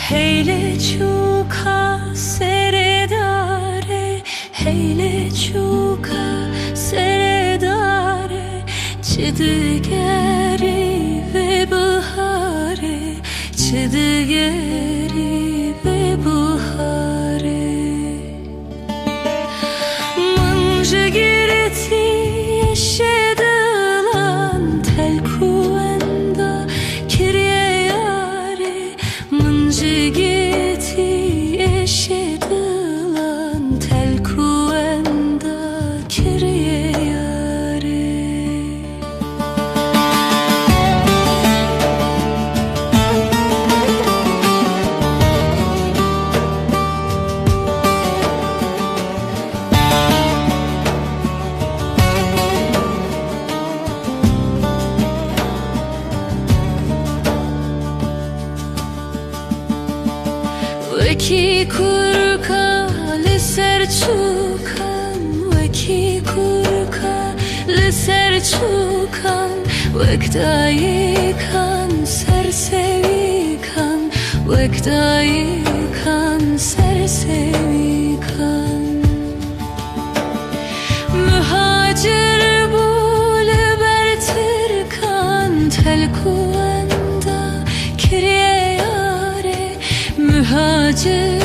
Heyle çuka seredare, heyle çuka seredare, çidigeri ve bahare, çidigeri ve bahare. Mınca gireti yeşedelan tel kuvenda kirye yare, mınca gireti yeşedelan tel kuvenda kirye yare. Veki kurka leser çukan, veki kurka leser çukan, vekdayı kan sersevi kan, vekdayı kan sersevi kan. Mühacir bule bertir kan tel kuvenda kirye yare, mühacir